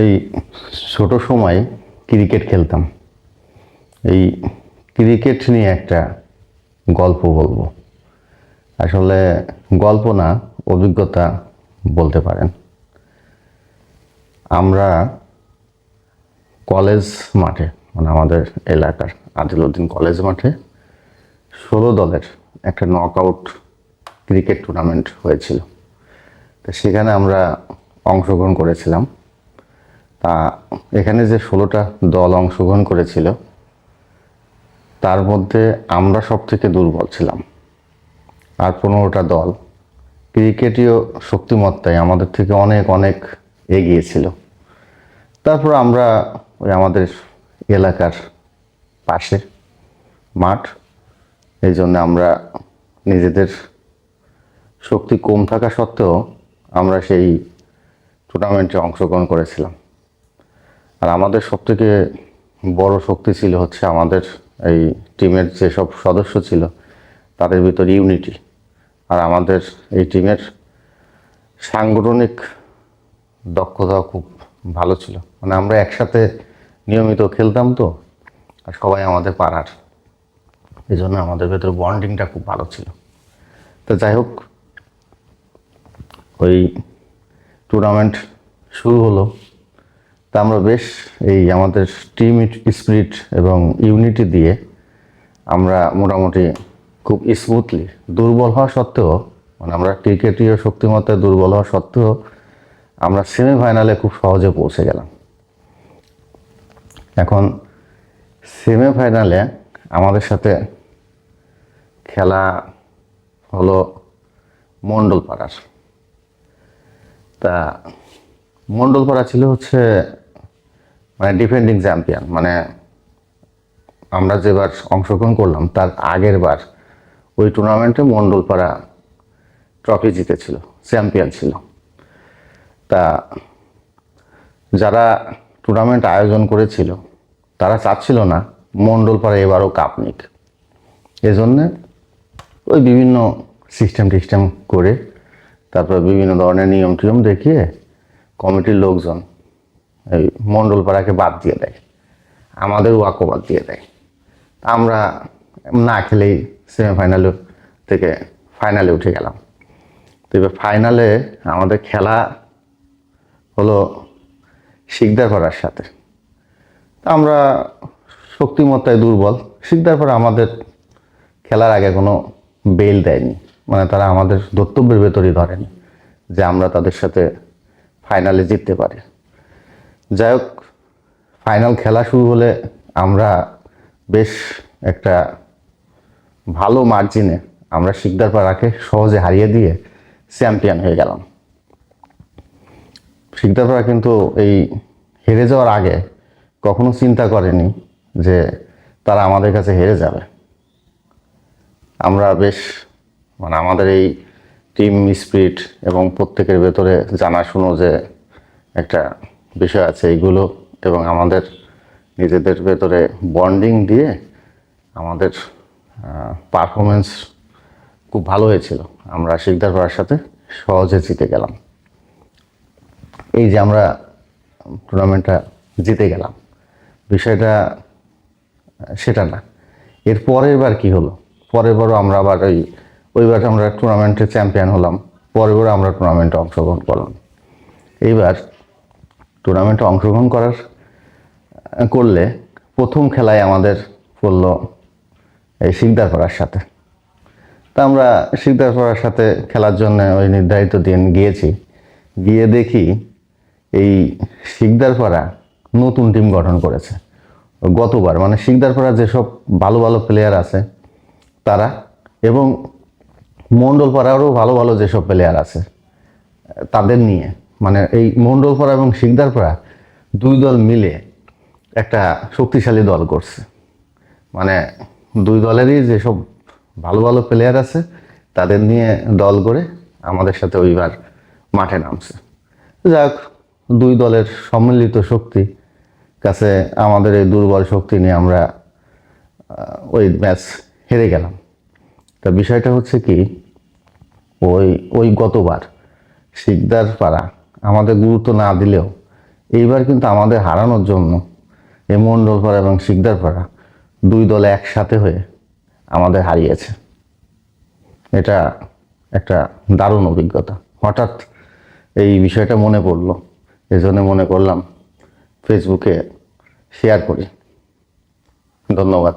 এই ছোট সময় ক্রিকেট খেলতাম। এই ক্রিকেট নিয়ে একটা গল্প বলবো। আসলে গল্প না, অভিজ্ঞতা বলতে পারেন। আমরা কলেজ মাঠে, মানে আমাদের এলাকার আদিলউদ্দিন কলেজ মাঠে 16 দলের একটা নকআউট ক্রিকেট টুর্নামেন্ট হয়েছিল। তো সেখানে আমরা অংশগ্রহণ করেছিলাম। তা এখানে যে 16টা দল অংশগ্রহণ করেছিল তার মধ্যে আমরা সব থেকে দুর্বল ছিলাম। আর 15টা দল ক্রিকেটীয় শক্তিমত্তায় আমাদের থেকে অনেক অনেক এগিয়ে ছিল। তারপর আমরা ওই আমাদের এলাকার পাশে মাঠ, এই জন্য আমরা নিজেদের শক্তি কম থাকা সত্ত্বেও আমরা সেই টুর্নামেন্টে অংশগ্রহণ করেছিলাম। আর আমাদের সবথেকে বড় শক্তি ছিল হচ্ছে আমাদের এই টিমের যেসব সদস্য ছিল তাদের ভিতর ইউনিটি। আর আমাদের এই টিমের সাংগঠনিক দক্ষতাও খুব ভালো ছিল। মানে আমরা একসাথে নিয়মিত খেলতাম তো, আর সবাই আমাদের পাড়ার, এই জন্য আমাদের ভেতর বন্ডিংটা খুব ভালো ছিল। তো যাই হোক, ওই টুর্নামেন্ট শুরু হলো। তা আমরা বেশ এই আমাদের টিম স্পিরিট এবং ইউনিটি দিয়ে আমরা মোটামুটি খুব স্মুথলি, দুর্বল হওয়া সত্ত্বেও, মানে আমরা ক্রিকেটীয় শক্তিমত্তায় দুর্বল হওয়া সত্ত্বেও আমরা সেমিফাইনালে খুব সহজে পৌঁছে গেলাম। এখন সেমিফাইনালে আমাদের সাথে খেলা হলো মণ্ডলপাড়ার। তা মণ্ডলপাড়া ছিল হচ্ছে মানে ডিফেন্ডিং চ্যাম্পিয়ন। মানে আমরা যেবার অংশগ্রহণ করলাম তার আগের বার ওই টুর্নামেন্টে মণ্ডলপাড়া ট্রফি জিতেছিল, চ্যাম্পিয়ন ছিল। তা যারা টুর্নামেন্ট আয়োজন করেছিল তারা চাচ্ছিল না মণ্ডলপাড়া এবারও কাপ নিক। এজন্যে ওই বিভিন্ন সিস্টেম করে, তারপর বিভিন্ন ধরনের নিয়ম টিয়ম দেখিয়ে কমিটির লোকজন এই মণ্ডলপাড়াকে বাদ দিয়ে দেয়, আমাদের ওয়াকও বাদ দিয়ে দেয়। আমরা না খেলেই সেমিফাইনালে থেকে ফাইনালে উঠে গেলাম। তো এবার ফাইনালে আমাদের খেলা হলো শিকদারপাড়ার সাথে। তা আমরা শক্তিমত্তায় দুর্বল। শিকদারপাড়া আমাদের খেলার আগে কোনো বেল দেয়নি, মানে তারা আমাদের দর্তব্যের ভেতরই ধরেনি যে আমরা তাদের সাথে ফাইনালে জিততে পারি। যাই হোক, ফাইনাল খেলা শুরু হলে আমরা বেশ একটা ভালো মার্জিনে আমরা শিকদারপাড়াকে সহজে হারিয়ে দিয়ে চ্যাম্পিয়ন হয়ে গেলাম। শিকদারপাড়া কিন্তু এই হেরে যাওয়ার আগে কখনো চিন্তা করেনি যে তারা আমাদের কাছে হেরে যাবে। আমরা বেশ মানে আমাদের এই টিম স্পিরিট এবং প্রত্যেকের ভেতরে জানাশুনো যে একটা বিষয় আছে, এইগুলো এবং আমাদের নিজেদের ভেতরে বন্ডিং দিয়ে আমাদের পারফরমেন্স খুব ভালো হয়েছিল। আমরা শিকদারপাড়ার সাথে সহজে জিতে গেলাম। এই যে আমরা টুর্নামেন্টটা জিতে গেলাম, বিষয়টা সেটা না। এর পরের বার কি হলো, পরের বারও আমরা আবার ওইবার আমরা টুর্নামেন্টে চ্যাম্পিয়ন হলাম। পরের বার আমরা টুর্নামেন্টে অংশগ্রহণ করলাম। এইবার টুর্নামেন্টে অংশগ্রহণ করলে প্রথম খেলায় আমাদের পড়লো এই শিকদারপাড়ার সাথে। তা আমরা শিকদারপাড়ার সাথে খেলার জন্য ওই নির্ধারিত দিন গিয়েছি। গিয়ে দেখি এই শিকদারপাড়া নতুন টিম গঠন করেছে। গতবার মানে শিকদারপাড়া যেসব ভালো ভালো প্লেয়ার আছে তারা, এবং মণ্ডলপাড়ারও ভালো ভালো যেসব প্লেয়ার আছে তাদের নিয়ে, মানে এই মণ্ডলপাড়া এবং শিকদারপাড়া দুই দল মিলে একটা শক্তিশালী দল করছে। মানে দুই দলেরই যেসব ভালো ভালো প্লেয়ার আছে তাদের নিয়ে দল করে আমাদের সাথে ওইবার মাঠে নামছে। যাক, দুই দলের সম্মিলিত শক্তি কাছে আমাদের এই দুর্বল শক্তি নিয়ে আমরা ওই ম্যাচ হেরে গেলাম। তা বিষয়টা হচ্ছে কি, ওই গতবার শিকদারপাড়া আমাদের গুরুত্ব না দিলেও এইবার কিন্তু আমাদের হারানোর জন্য এই মণ্ডলপাড়া এবং শিকদারপাড়া দুই দলে একসাথে হয়ে আমাদের হারিয়েছে। এটা একটা দারুণ অভিজ্ঞতা। হঠাৎ এই বিষয়টা মনে পড়লো, এজন্য মনে করলাম ফেসবুকে শেয়ার করি। ধন্যবাদ।